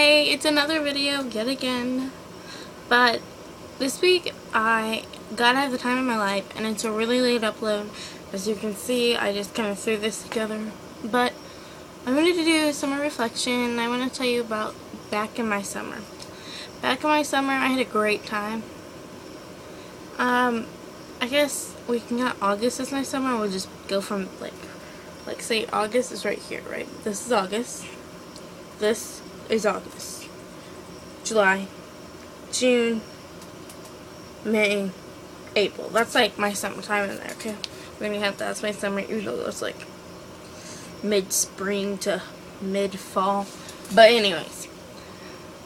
Hey, it's another video yet again, but this week I gotta have the time of my life and it's a really late upload. As you can see, I just kind of threw this together, but I wanted to do summer reflection. I want to tell you about back in my summer. Back in my summer, I had a great time. I guess we can count August as my summer. We'll just go from like say August is right here, right? This is August. This is August. July, June, May, April. That's like my summertime in there, okay? We're gonna have that's my summer, even though it's like mid-spring to mid-fall. But anyways,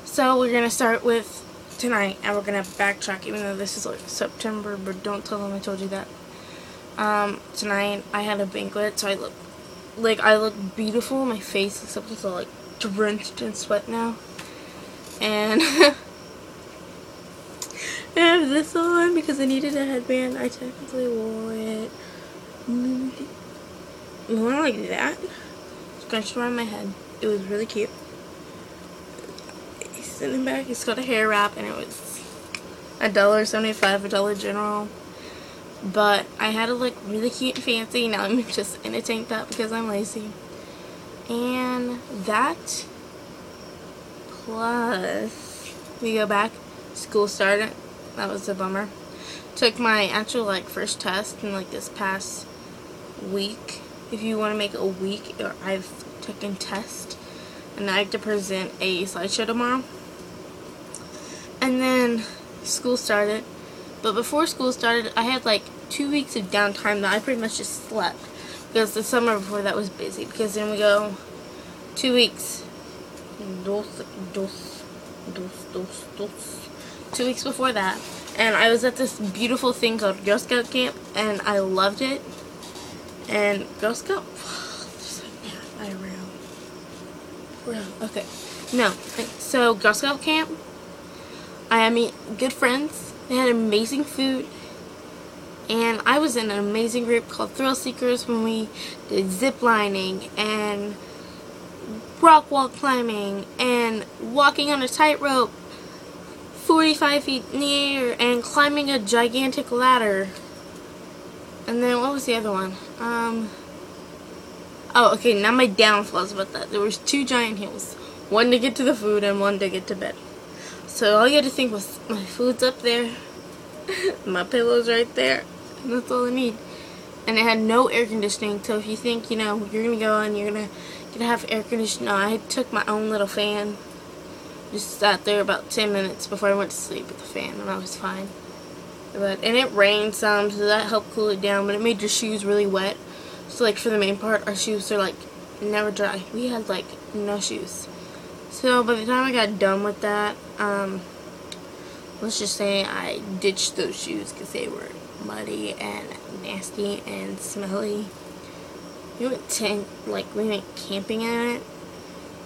so we're gonna start with tonight, and we're gonna backtrack, even though this is like September, but don't tell them I told you that. Tonight I had a banquet, so I look beautiful. My face is so like drenched in sweat now, and I have this on because I needed a headband. I technically wore it more like that, scrunched around my head. It was really cute. It's sitting back. It's got a hair wrap, and it was $1.75 at Dollar General. But I had to look really cute and fancy. Now I'm just in a tank top because I'm lazy. And that plus we go back, school started. That was a bummer. Took my actual first test in this past week. If you want to make a week, I've taken tests, and I have to present a slideshow tomorrow. And then school started. But before school started, I had 2 weeks of downtime that I pretty much just slept. Because the summer before that was busy. Because then we go 2 weeks. 2 weeks before that. And I was at this beautiful thing called Girl Scout Camp. And I loved it. And Girl Scout... Okay. No. So Girl Scout Camp. I meet good friends. They had amazing food. And I was in an amazing group called Thrill Seekers when we did zip lining and rock wall climbing and walking on a tightrope 45 feet in the air and climbing a gigantic ladder. And then what was the other one? Oh, okay, now my downfalls about that. There was 2 giant hills. One to get to the food and one to get to bed. So all you had to think was, my food's up there, my pillow's right there, and that's all I need. And it had no air conditioning, so if you think, you're going to go and you're going to have air conditioning, no, I took my own little fan. Just sat there about 10 minutes before I went to sleep with the fan, and I was fine. And it rained some, so that helped cool it down, but it made your shoes really wet. So for the main part, our shoes are never dry. We had no shoes. So by the time I got done with that, let's just say I ditched those shoes because they were muddy and nasty and smelly. We went camping in it,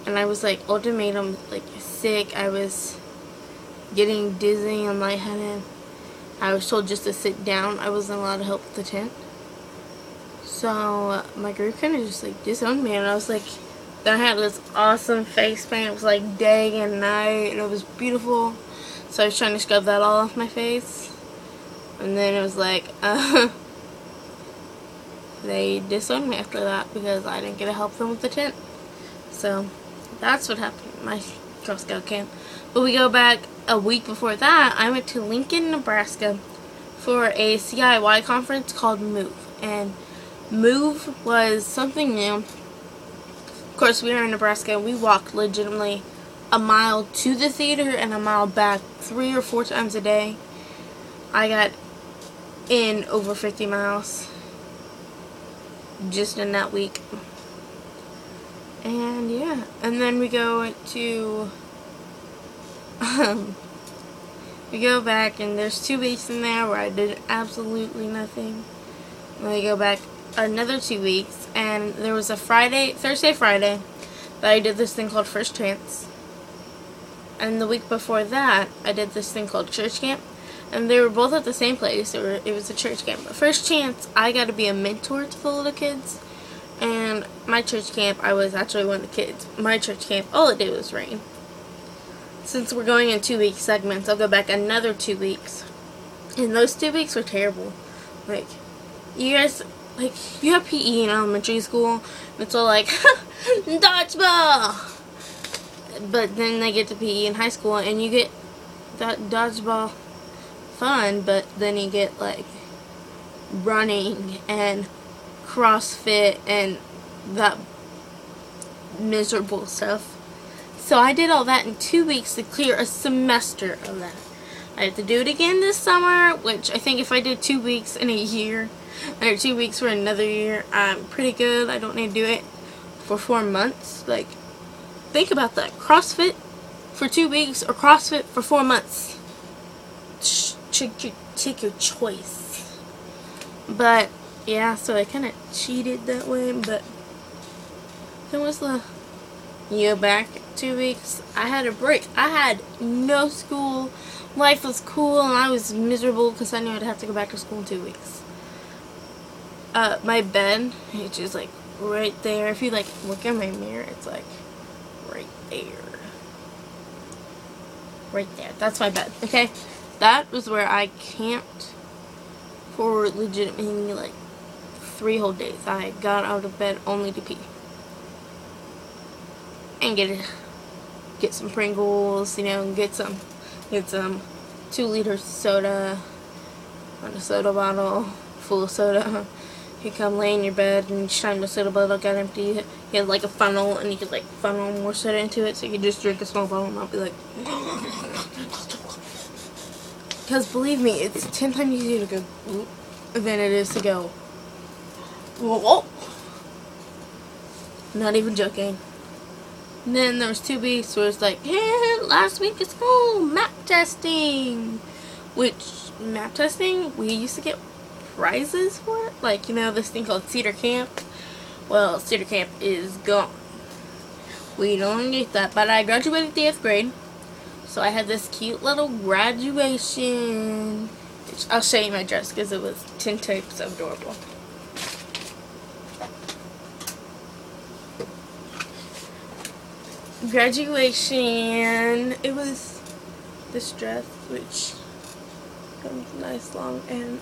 and I was ultimatum sick. I was getting dizzy and lightheaded. I was told just to sit down. I wasn't allowed to help with the tent. So my group kind of just disowned me, and I was then I had this awesome face paint. It was day and night, and it was beautiful. So I was trying to scrub that all off my face. And then it was they disowned me after that because I didn't get to help them with the tent. So that's what happened at my Girl Scout camp. But we go back a week before that. I went to Lincoln, Nebraska for a CIY conference called MOVE. And MOVE was something new. Of course, we were in Nebraska. We walked legitimately a mile to the theater and a mile back 3 or 4 times a day. I got in over 50 miles just in that week. And yeah, and then we go to we go back, and there's 2 weeks in there where I did absolutely nothing. And we go back another 2 weeks, and there was a Thursday, Friday, that I did this thing called First Chance. And the week before that, I did this thing called Church Camp. And they were both at the same place. It was a church camp. But First Chance, I got to be a mentor to the little kids. And my church camp, I was actually one of the kids. My church camp, all it did was rain. since we're going in 2-week segments, I'll go back another 2 weeks. And those 2 weeks were terrible. Like, you guys, like, you have PE in elementary school, and it's all like, dodgeball! But then they get to PE in high school, and you get that dodgeball fun, but then you get, like, running and CrossFit and that miserable stuff. So I did all that in 2 weeks to clear a semester of that. I have to do it again this summer, which I think if I did 2 weeks in a year, or 2 weeks for another year, I'm pretty good. I don't need to do it for 4 months. Like, think about that. CrossFit for 2 weeks or CrossFit for 4 months. Take your choice. But, yeah, so I kind of cheated that way, but then was the year back 2 weeks. I had a break. I had no school. Life was cool, and I was miserable because I knew I'd have to go back to school in 2 weeks. My bed, which is like right there. If you like look in my mirror, it's like right there. Right there. That's my bed. Okay? That was where I camped for legitimately like 3 whole days. I got out of bed only to pee. And get some Pringles, you know, and get some 2 liters of soda on a soda bottle full of soda. You come lay in your bed, and each time the soda bottle got empty, you had like a funnel, and you could like funnel more soda into it, so you could just drink a small bottle and not be like. Because believe me, it's 10 times easier to go than it is to go. Whoa. Not even joking. And then there was 2 weeks where it's like, hey, last week of school, map testing. Which, map testing, we used to get prizes for it. Like, you know, this thing called Cedar Camp. Well, Cedar Camp is gone. We don't get that. But I graduated the 8th grade. So I had this cute little graduation. Which I'll show you my dress because it was 10 times so adorable. Graduation, it was this dress, which comes nice long, and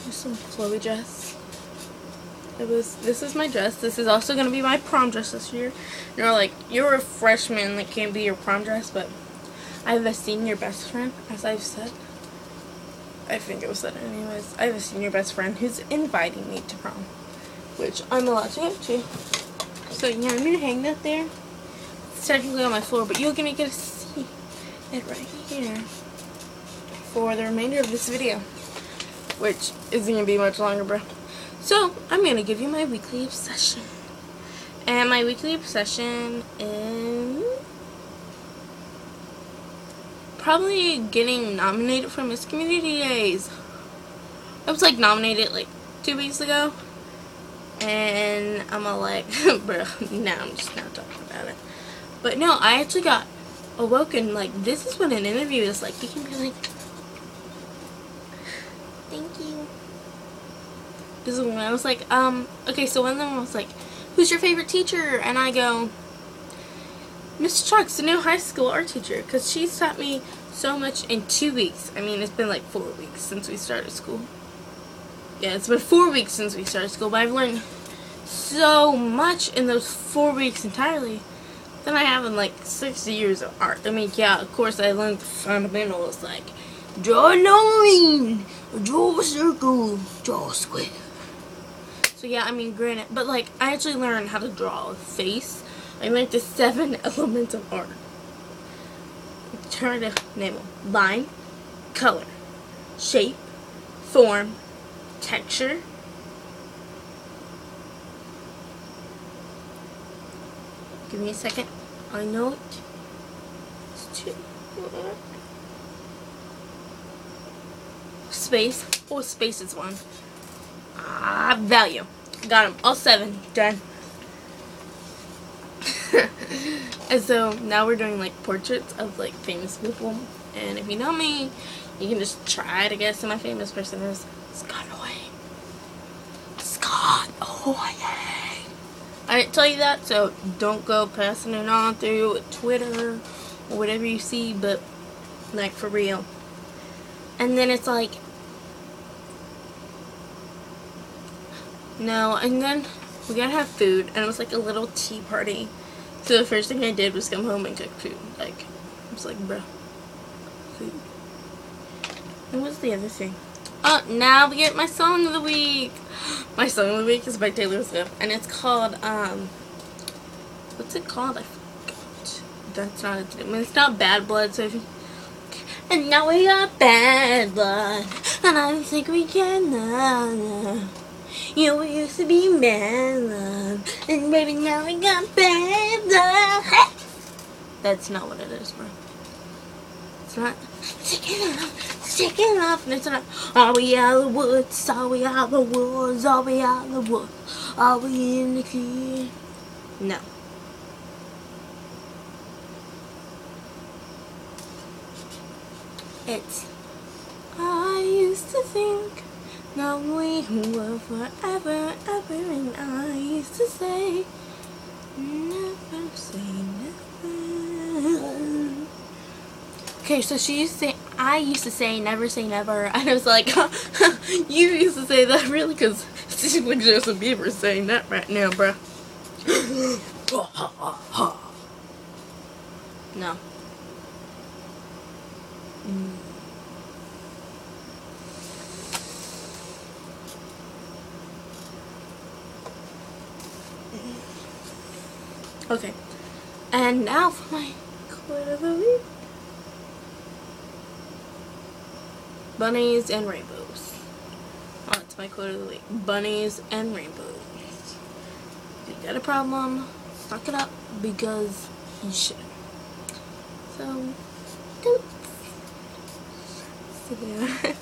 just some flowy dress. This is my dress. This is also going to be my prom dress this year. You're like, you're a freshman, that can't be your prom dress, but I have a senior best friend, as I've said. I think it was said anyways. I have a senior best friend who's inviting me to prom, which I'm allowed to go to. So, yeah, I'm going to hang that there. It's technically on my floor, but you're going to get to see it right here for the remainder of this video, which isn't going to be much longer, bro. So, I'm going to give you my weekly obsession. And my weekly obsession is probably getting nominated for Miss Community Days. I was, like, nominated, like, 2 weeks ago. And I'm all like, bro, now I'm just not talking about it. But no, I actually got awoken. Like, this is what an interview is like. You can be like, thank you. This is when I was like, okay, so one of them was like, who's your favorite teacher? And I go, Miss Chuck's the new high school art teacher, because she's taught me so much in 2 weeks. I mean, it's been like 4 weeks since we started school. Yeah, it's been 4 weeks since we started school, but I've learned so much in those 4 weeks entirely than I have in like 6 years of art. I mean, yeah, of course I learned the fundamentals, like draw a line, draw a circle, draw a square. So yeah, I mean, granted, but like I actually learned how to draw a face. I learned the 7 elements of art. I'm trying to name them: line, color, shape, form, texture, give me a second, I know it, it's 2, space, oh, space is 1, value, got them, all 7, done. And so now we're doing like portraits of like famous people, and if you know me, you can just try to guess who my famous person is. Scott Hoying. Scott Hoying. I didn't tell you that, so don't go passing it on through Twitter or whatever you see, but like for real. And then it's like, no, and then we gotta have food, and it was like a little tea party. So the first thing I did was come home and cook food. Like, I was like, bruh, food. And what's the other thing? Oh, now we get my song of the week. My song of the week is by Taylor Swift, and it's called, what's it called? I forgot. That's not it. I mean, it's not Bad Blood, so if you, and now we got bad blood, and I think we can, you used to be bad love, and baby now we got bad love. That's not what it is, bro. It's not. Stick it off, and it's not. Are we out of the woods? Are we out of the woods? Are we out of the woods? Are we in the key? No. It's. I used to think that we were forever, ever, and I used to say, never say never. Okay, so she used to say, I used to say never say never, and I was like, you used to say that really? Because it seems like Justin Bieber saying that right now, bruh. No. Okay, and now for my quote of the week. Bunnies and rainbows. Oh, that's my quote of the week. Bunnies and rainbows. If you got a problem, suck it up, because you should. So, don't. See ya.